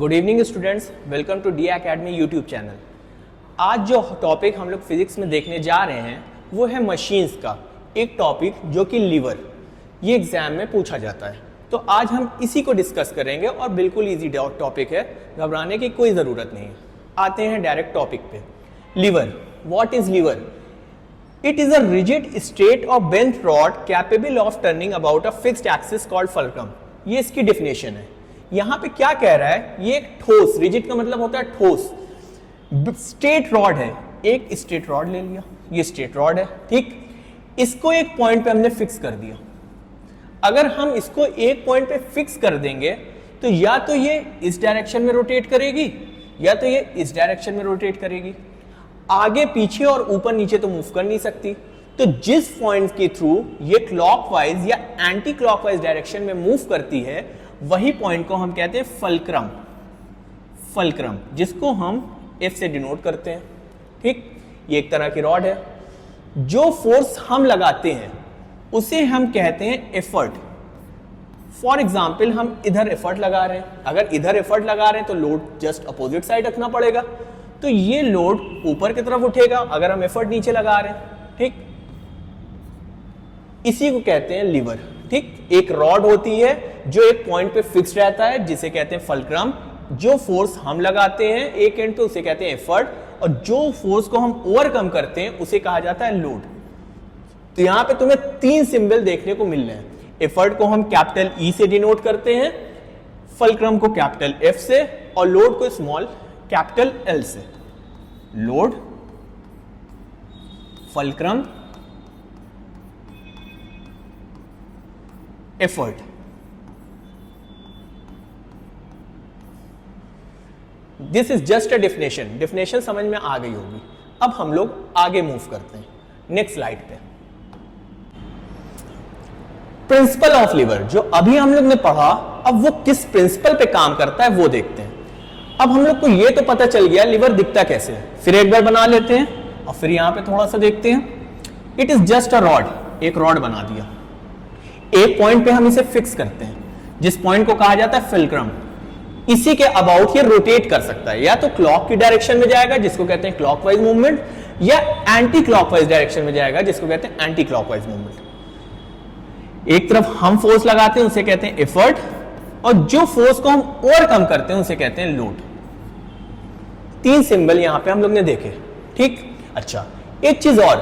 Good evening students, welcome to D Academy YouTube channel. आज जो topic हम लोग फिजिक्स में देखने जा रहे हैं वो है मशीन्स का एक टॉपिक जो कि लीवर। ये एग्जाम में पूछा जाता है, तो आज हम इसी को डिस्कस करेंगे और बिल्कुल इजी टॉपिक है, घबराने की कोई ज़रूरत नहीं है। आते हैं डायरेक्ट टॉपिक पे। Lever, what is lever? It is a rigid straight or bent rod capable of turning about a fixed axis called fulcrum। ये इसकी डेफिनेशन है। यहाँ पे क्या कह रहा है, ये एक ठोस, रिजिड का मतलब होता है ठोस, स्ट्रेट रॉड है। एक स्ट्रेट रॉड ले लिया, ये स्ट्रेट रॉड है, ठीक। इसको एक पॉइंट पे हमने फिक्स कर दिया। अगर हम इसको एक पॉइंट पे फिक्स कर देंगे तो या तो ये इस डायरेक्शन में रोटेट करेगी या तो ये इस डायरेक्शन में रोटेट करेगी। आगे पीछे और ऊपर नीचे तो मूव कर नहीं सकती। तो जिस पॉइंट के थ्रू ये क्लॉकवाइज या एंटी क्लॉकवाइज डायरेक्शन में मूव करती है वही पॉइंट को हम कहते हैं फल्क्रम। फल्क्रम जिसको हम F से डिनोट करते हैं, ठीक। ये एक तरह की रॉड है। जो फोर्स हम लगाते हैं उसे हम कहते हैं एफर्ट। फॉर एग्जाम्पल हम इधर एफर्ट लगा रहे हैं, अगर इधर एफर्ट लगा रहे हैं तो लोड जस्ट अपोजिट साइड रखना पड़ेगा, तो ये लोड ऊपर की तरफ उठेगा अगर हम एफर्ट नीचे लगा रहे हैं, ठीक। इसी को कहते हैं लीवर, ठीक। एक रॉड होती है जो एक पॉइंट पे फिक्स रहता है जिसे कहते हैं फल्क्रम। जो फोर्स हम लगाते हैं एक एंड पे उसे कहते हैं एफर्ट, और जो फोर्स को हम ओवरकम करते हैं उसे कहा जाता है लोड। तो यहां पे तुम्हें तीन सिंबल देखने को मिल रहे हैं। एफर्ट को हम कैपिटल ई से डिनोट करते हैं, फल्क्रम को कैपिटल एफ से, और लोड को स्मॉल कैपिटल एल से। Load, fulcrum, effort. This is just a definition. Definition समझ में आ गई होगी। अब हम लोग आगे मूव करते हैं नेक्स्ट स्लाइड पे। प्रिंसिपल ऑफ लीवर जो अभी हम लोग ने पढ़ा, अब वो किस प्रिंसिपल पे काम करता है वो देखते हैं। अब हम लोग को ये तो पता चल गया लीवर दिखता कैसे है, फिर एक बार बना लेते हैं और फिर यहां पे थोड़ा सा देखते हैं। It is just a rod, एक रॉड बना दिया। एक पॉइंट पे हम इसे फिक्स करते हैं जिस पॉइंट को कहा जाता है फल्क्रम। इसी के अबाउट ये रोटेट कर सकता है, या तो क्लॉक की डायरेक्शन में जाएगा जिसको कहते हैं क्लॉकवाइज मूवमेंट, या एंटी क्लॉकवाइज डायरेक्शन में जाएगा जिसको कहते हैं एंटी क्लॉकवाइज मूवमेंट। एक तरफ हम फोर्स लगाते हैं उसे कहते हैं एफर्ट, और जो फोर्स को हम ओवरकम करते हैं उसे कहते हैं लोड। तीन सिंबल यहां पे हम लोग ने देखे, ठीक। अच्छा, एक चीज और,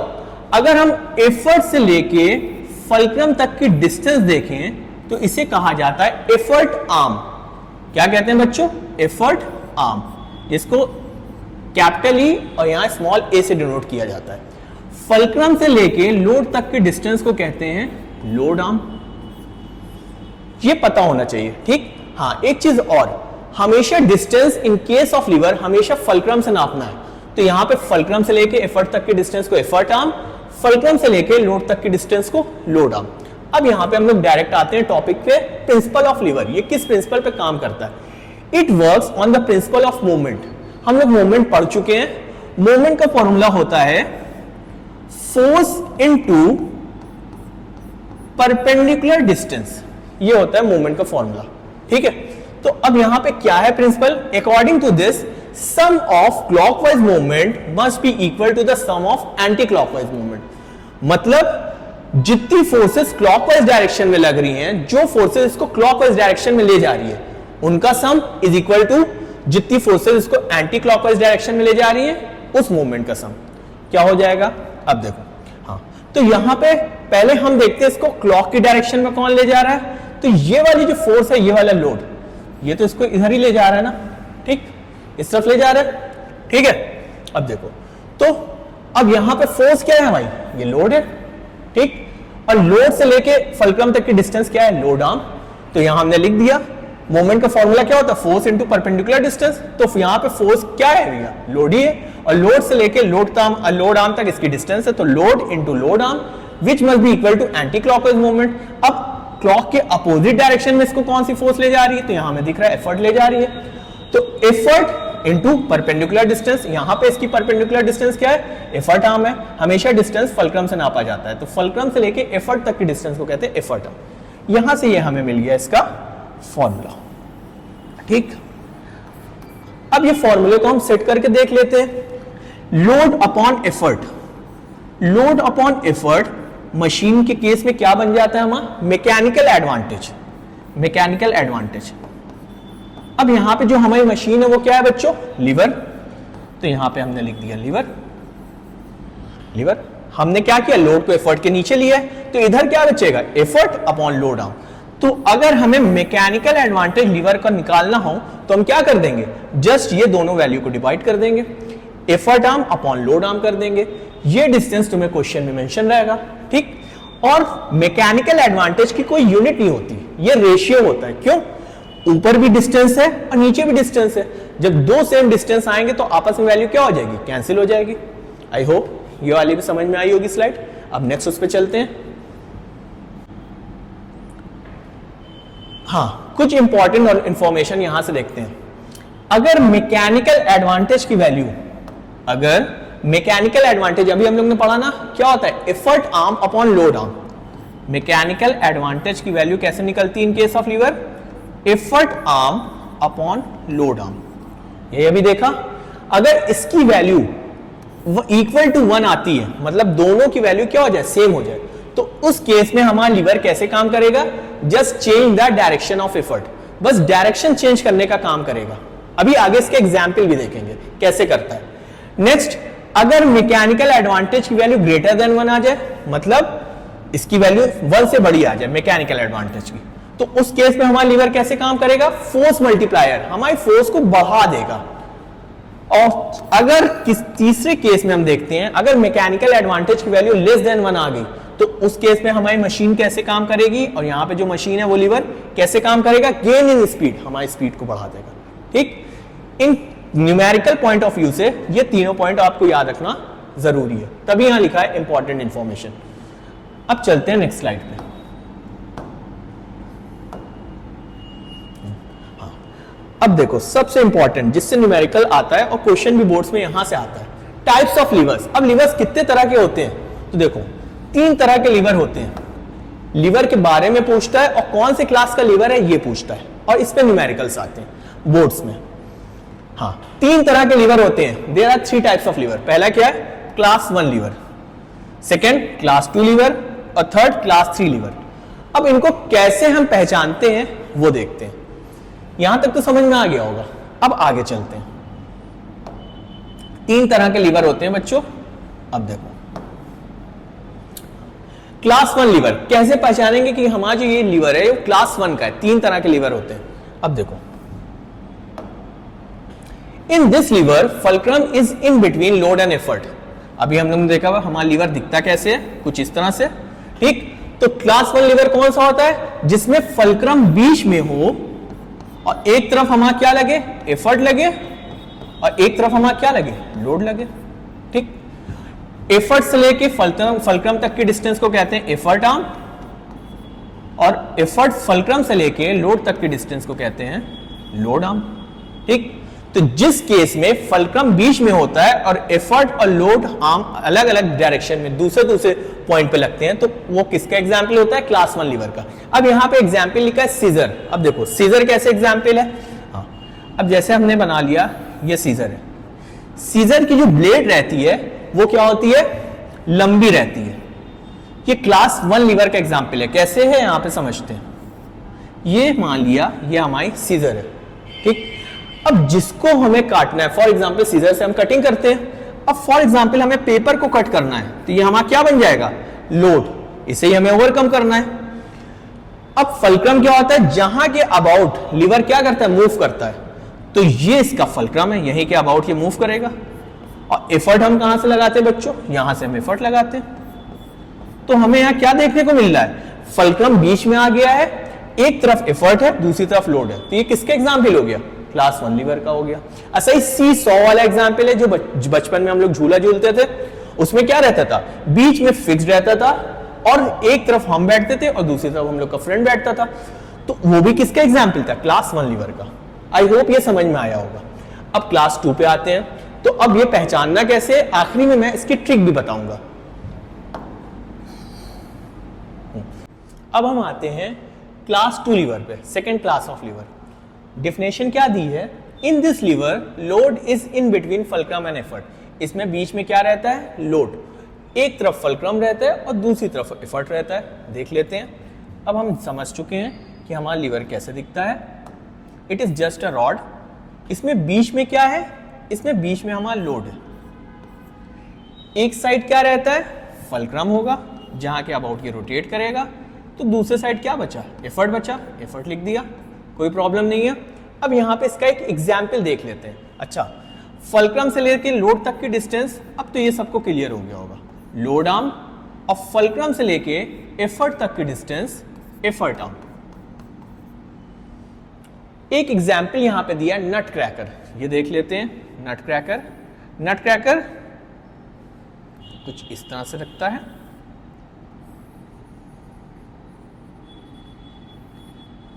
अगर हम एफर्ट से लेके फल्क्रम तक की डिस्टेंस देखें तो इसे कहा जाता है एफर्ट आर्म। क्या कहते हैं बच्चों? एफर्ट आर्म, जिसको कैपिटल ई और यहां स्मॉल ए से डिनोट किया जाता है। फल्क्रम से लेके लोड तक के डिस्टेंस को कहते हैं लोड आर्म। ये पता होना चाहिए, ठीक। हाँ, एक चीज और, हमेशा distance in case of lever हमेशा फल्क्रम से नापना है। तो यहां पे फल्क्रम से लेके एफर्ट तक के डिस्टेंस को एफर्ट आर्म, फल्क्रम से लेके लोड तक के डिस्टेंस को लोड आर्म। अब यहां पे हम लोग डायरेक्ट आते हैं टॉपिक पे, प्रिंसिपल ऑफ लीवर। ये किस प्रिंसिपल पे काम करता है? It works on the principle of movement. हम लोग मूवमेंट पढ़ चुके हैं। मूवमेंट का फॉर्मूला होता है फोर्स इनटू परपेंडिकुलर डिस्टेंस। ये होता है मूवमेंट का फॉर्मूला, ठीक है। तो अब यहां पे क्या है principle? According to this sum of clockwise movement must be equal to the sum of anti clockwise movement. मतलब जितनी फोर्सेस क्लॉकवाइज डायरेक्शन में लग रही हैं, जो फोर्सेस इसको क्लॉकवाइज डायरेक्शन में ले जा रही है, उनका सम इज इक्वल टू जितनी फोर्सेस इसको एंटी क्लॉकवाइज डायरेक्शन में ले जा रही है उस मूवमेंट का सम। क्या हो जाएगा? अब देखो, हाँ, तो यहां पे पहले हम देखते हैं इसको क्लॉक की डायरेक्शन में कौन ले जा रहा है। तो ये वाली जो फोर्स है, ये वाला लोड, ये तो इसको इधर ही ले जा रहा है ना, ठीक, इस तरफ ले जा रहा है, ठीक है। अब देखो, तो अब यहां पे फोर्स क्या है भाई? ये लोड है, ठीक। और लोड से लेके फल्क्रम तक की डिस्टेंस क्या है? Load arm. तो यहां हमने लिख दिया मोमेंट का फॉर्मूला क्या होता है? Force into perpendicular distance. तो यहां पे फोर्स क्या है भैया? लोड ही है, और लोड से लेके लोड आर्म तक इसकी डिस्टेंस है, तो load into load arm which must be equal to anti clockwise movement. अब क्लॉक के अपोजिट डायरेक्शन में इसको कौन सी फोर्स ले जा रही है? तो यहां हमें दिख रहा है एफर्ट ले जा रही है। तो एफर्ट इनटू परपेंडिकुलर डिस्टेंस, यहां पे इसकी परपेंडिकुलर डिस्टेंस क्या है? एफर्ट आर्म है। हमेशा डिस्टेंस फल्क्रम से नापा जाता है, तो फल्क्रम से लेके एफर्ट तक की डिस्टेंस को कहते हैं एफर्ट आर्म। यहां से ये हमें मिल गया इसका फॉर्मूला, ठीक। अब ये फॉर्मूले को हम सेट करके देख लेते हैं। Load upon effort, load upon effort machine के केस में क्या बन जाता है हमारा, मैकेनिकल एडवांटेज, मैकेनिकल एडवांटेज। अब यहां पे जो हमारी मशीन है वो क्या है बच्चों, लीवर, तो यहां पे हमने लिख दिया लीवर, लीवर। हमने क्या किया, लोड को एफर्ट के नीचे लिया है, तो इधर क्या बचेगा, एफर्ट अपॉन लोड आर्म। तो अगर हमें मैकेनिकल एडवांटेज लीवर का निकालना हो तो हम क्या कर देंगे, जस्ट ये दोनों वैल्यू को डिवाइड कर देंगे, effort arm upon load arm कर देंगे। ये डिस्टेंस तुम्हें क्वेश्चन में मेंशन रहेगा, ठीक। और मैकेनिकल एडवांटेज की कोई यूनिट नहीं होती, ये रेशियो होता है। क्यों, ऊपर भी डिस्टेंस है और नीचे भी डिस्टेंस है। जब दो सेम डिस्टेंस आएंगे तो आपस में वैल्यू क्या हो जाएगी, कैंसिल हो जाएगी। आई होप ये वाली भी समझ में आई होगी स्लाइड। अब नेक्स्ट उस पे चलते हैं। हाँ, कुछ इंपॉर्टेंट और इंफॉर्मेशन यहां से देखते हैं। अगर मैकेनिकल एडवांटेज की वैल्यू, अगर मैकेनिकल एडवांटेज अभी हम लोग ने पढ़ा ना, क्या होता है, effort arm upon load arm. Mechanical advantage की वैल्यू कैसे निकलती है in case of lever, effort arm upon load arm. ये अभी देखा, अगर इसकी वैल्यू इक्वल टू 1 आती है, मतलब दोनों की वैल्यू क्या हो जाए, सेम हो जाए, तो उस केस में हमारा लीवर कैसे काम करेगा, just change the direction of effort, बस डायरेक्शन चेंज करने का काम करेगा। अभी आगे इसके एग्जाम्पल भी देखेंगे कैसे करता है। नेक्स्ट, अगर मैकेनिकल एडवांटेज की वैल्यू ग्रेटर देन 1 आ जाए, मतलब इसकी वैल्यू 1 से बड़ी आ जाए मैकेनिकल एडवांटेज की, तो उस केस में हमारा लीवर कैसे काम करेगा, फोर्स मल्टीप्लायर, हमारी फोर्स को बढ़ा देगा। और अगर किस तीसरे केस में हम देखते हैं, अगर मैकेनिकल एडवांटेज की वैल्यू लेस देन 1 आ गई, तो उस केस में हमारी मशीन कैसे काम करेगी, और यहां पे जो मशीन है वो लीवर कैसे काम करेगा, गेन इन स्पीड, हमारी स्पीड को बढ़ा देगा। ठीक, इन न्यूमेरिकल पॉइंट ऑफ व्यू से ये तीनों पॉइंट आपको याद रखना जरूरी है, तभी यहां लिखा है इंपॉर्टेंट इंफॉर्मेशन। अब चलते हैं नेक्स्ट स्लाइड पे। हाँ, अब देखो सबसे इंपॉर्टेंट जिससे न्यूमेरिकल आता है और क्वेश्चन भी बोर्ड्स में यहां से आता है, टाइप्स ऑफ लीवर्स। अब लीवर्स कितने तरह के होते हैं, तो देखो 3 तरह के लीवर होते हैं। लीवर के बारे में पूछता है और कौन से क्लास का लीवर है ये पूछता है, और इस पे न्यूमेरिकल्स आते हैं बोर्ड्स में। हाँ, 3 तरह के लीवर होते हैं। There are 3 types of lever. पहला क्या है, class 1 lever, second class 2 lever, और थर्ड क्लास 3 लीवर। अब इनको कैसे हम पहचानते हैं वो देखते हैं। यहां तक तो समझ में आ गया होगा। अब आगे चलते हैं। 3 तरह के लीवर होते हैं बच्चों। अब देखो क्लास 1 लीवर कैसे पहचानेंगे कि हमारा जो ये लीवर है वो क्लास 1 का है। 3 तरह के लीवर होते हैं। अब देखो, in this lever fulcrum is in between load and effort. अभी हम लोग ने देखा हमारा लीवर दिखता कैसे है, कुछ इस तरह से। ठीक, तो क्लास 1 लीवर कौन सा होता है, जिसमें फल्क्रम बीच में हो और एक तरफ हमारा क्या लगे, एफर्ट लगे, और एक तरफ हमारा क्या लगे, लोड लगे। ठीक, एफर्ट से लेके फल्क्रम तक की डिस्टेंस को कहते हैं एफर्ट आर्म, और एफर्ट फल्क्रम से लेके लोड तक की डिस्टेंस को कहते हैं लोड आर्म। ठीक, तो जिस केस में फल्क्रम बीच में होता है और एफर्ट और लोड आर्म अलग अलग डायरेक्शन में दूसरे पॉइंट पे लगते हैं, तो वो किसका एग्जाम्पल होता है, क्लास 1 लीवर का। अब यहां पे एग्जाम्पल लिखा है सीजर। अब देखो सीजर कैसे एग्जाम्पल है। हाँ, अब जैसे हमने बना लिया ये सीजर है। सीजर की जो ब्लेड रहती है वो क्या होती है, लंबी रहती है। ये क्लास 1 लीवर का एग्जाम्पल है। कैसे है यहां पे समझते हैं। ये मान लिया ये हमारी सीजर है। ठीक, अब जिसको हमें काटना है, फॉर एग्जाम्पल सीजर से हम कटिंग करते हैं। अब फॉर एग्जाम्पल हमें पेपर को कट करना है, तो ये हमारा क्या बन जाएगा, लोड। इसे ही हमें ओवरकम करना है। अब फल्क्रम क्या होता है, जहां के अबाउट लीवर क्या करता है, मूव करता है। तो ये इसका फल्क्रम है, यहीं के अबाउट ये मूव करेगा। और एफर्ट हम कहां से लगाते हैं बच्चों, यहां से हम एफर्ट लगाते हैं। तो हमें यहां क्या देखने को मिल रहा है, फल्क्रम बीच में आ गया है, एक तरफ एफर्ट है, दूसरी तरफ लोड है। तो ये किसका एग्जाम्पल हो गया, क्लास 1 लीवर का हो गया। ऐसा ही सी 100 वाला एग्जाम्पल है जो बचपन में हम लोग झूला झूलते थे। उसमें क्या रहता था, बीच में फिक्स रहता था, और एक तरफ हम बैठते थे और दूसरी तरफ हम लोग का फ्रेंड बैठता था। तो वो भी किसका एग्जाम्पल था, क्लास 1 लीवर का। आई होप ये समझ में आया होगा। अब क्लास 2 पे आते हैं। तो अब ये पहचानना कैसे, आखिरी में मैं इसकी ट्रिक भी बताऊंगा। अब हम आते हैं क्लास 2 लीवर पे, second class of lever. Definition क्या दी है, in this lever load is in between fulcrum and effort. इसमें बीच में क्या रहता है? लोड। एक तरफ फल्क्रम रहता है और दूसरी तरफ एफर्ट रहता है। देख लेते हैं। अब हम समझ चुके हैं कि हमारा लीवर कैसे दिखता है। It is just a rod. इसमें बीच में क्या है? इसमें बीच में हमारा लोड है। एक साइड क्या रहता है? फल्क्रम होगा जहां के अबाउट ये रोटेट करेगा, तो दूसरे साइड क्या बचा? एफर्ट बचा। एफर्ट लिख दिया, कोई प्रॉब्लम नहीं है। अब यहां पे इसका एक एग्जाम्पल देख लेते हैं। अच्छा, फल्क्रम से लेकर लोड तक की डिस्टेंस, अब तो ये सबको क्लियर हो गया होगा। लोड आर्म और फल्क्रम से लेके एफर्ट तक की डिस्टेंस एफर्ट आर्म। एक एग्जाम्पल यहां पे दिया नट क्रैकर, ये देख लेते हैं। नट क्रैकर, नट क्रैकर कुछ इस तरह से रखता है।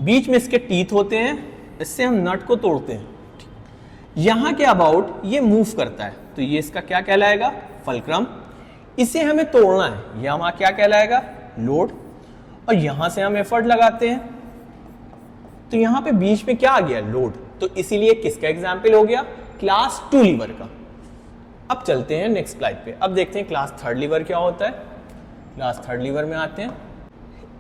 बीच में इसके टीथ होते हैं, इससे हम नट को तोड़ते हैं। यहां के अबाउट ये मूव करता है, तो ये इसका क्या कहलाएगा? फल्क्रम। इसे हमें तोड़ना है, यह हमारा क्या कहलाएगा? लोड। और यहां से हम एफर्ट लगाते हैं, तो यहां पे बीच में क्या आ गया? लोड। तो इसीलिए किसका एग्जाम्पल हो गया? क्लास 2 लीवर का। अब चलते हैं नेक्स्ट स्लाइड पे। अब देखते हैं क्लास 3 लीवर क्या होता है। क्लास 3 लीवर में आते हैं।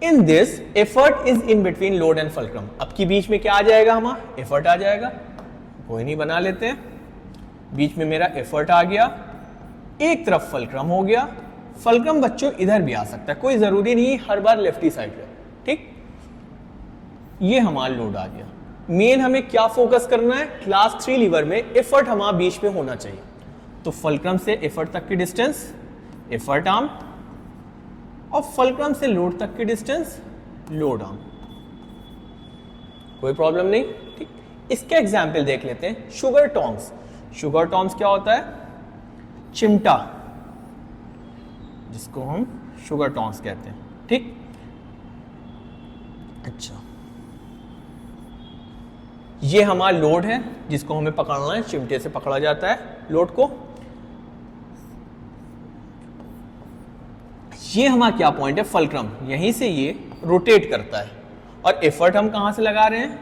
In this effort is in between load and fulcrum. अब की बीच में क्या आ जाएगा? हमारा एफर्ट आ जाएगा। कोई नहीं, बना लेते हैं। बीच में मेरा एफर्ट आ गया, एक तरफ फल्क्रम हो गया। फल्क्रम बच्चों इधर भी आ सकता है, कोई जरूरी नहीं हर बार लेफ्टी साइड पे। ठीक, ये हमारा लोड आ गया। मेन हमें क्या फोकस करना है? क्लास 3 लीवर में एफर्ट हमारा बीच में होना चाहिए। तो फल्क्रम से एफर्ट तक की डिस्टेंस एफर्ट आर्म, और फल्क्रम से लोड तक की डिस्टेंस लोड आर्म। कोई प्रॉब्लम नहीं। ठीक, इसके एग्जाम्पल देख लेते हैं। Sugar tongs. शुगर टॉन्ग्स क्या होता है? चिमटा, जिसको हम शुगर टॉन्ग्स कहते हैं। ठीक, अच्छा, ये हमारा लोड है जिसको हमें पकड़ना है। चिमटे से पकड़ा जाता है लोड को। ये हमारा क्या पॉइंट है? फल्क्रम। यहीं से ये रोटेट करता है। और एफर्ट हम कहां से लगा रहे हैं?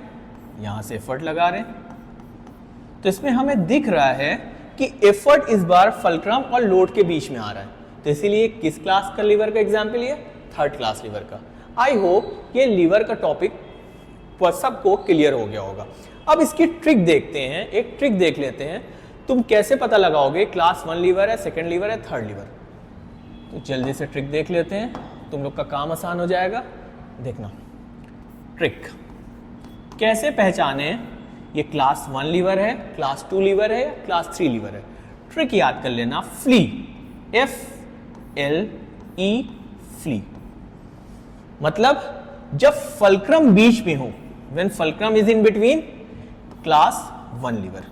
यहां से एफर्ट लगा रहे हैं। तो इसमें हमें दिख रहा है कि एफर्ट इस बार फल्क्रम और लोड के बीच में आ रहा है। तो इसीलिए किस क्लास का लीवर का एग्जाम्पल? ये 3rd क्लास लीवर का। आई होप ये लीवर का टॉपिक सबको क्लियर हो गया होगा। अब इसकी ट्रिक देखते हैं। एक ट्रिक देख लेते हैं। तुम कैसे पता लगाओगे क्लास 1 लीवर है, 2nd लीवर है, 3rd लीवर? तो जल्दी से ट्रिक देख लेते हैं, तुम लोग का काम आसान हो जाएगा। देखना ट्रिक कैसे पहचाने ये क्लास 1 लीवर है, क्लास 2 लीवर है या क्लास 3 लीवर है। ट्रिक याद कर लेना, फ्ली, FLE, फ्ली। मतलब जब फल्क्रम बीच में हो, when fulcrum is in between class 1 lever.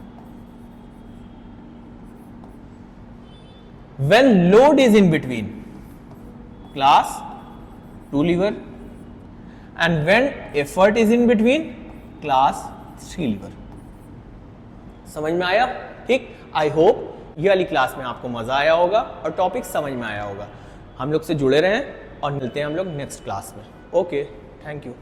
When load is in between class 2 lever and when effort is in between class 3 lever। समझ में आया? ठीक, आई होप ये वाली क्लास में आपको मजा आया होगा और टॉपिक समझ में आया होगा। हम लोग से जुड़े रहें और मिलते हैं हम लोग नेक्स्ट क्लास में। Okay, thank you.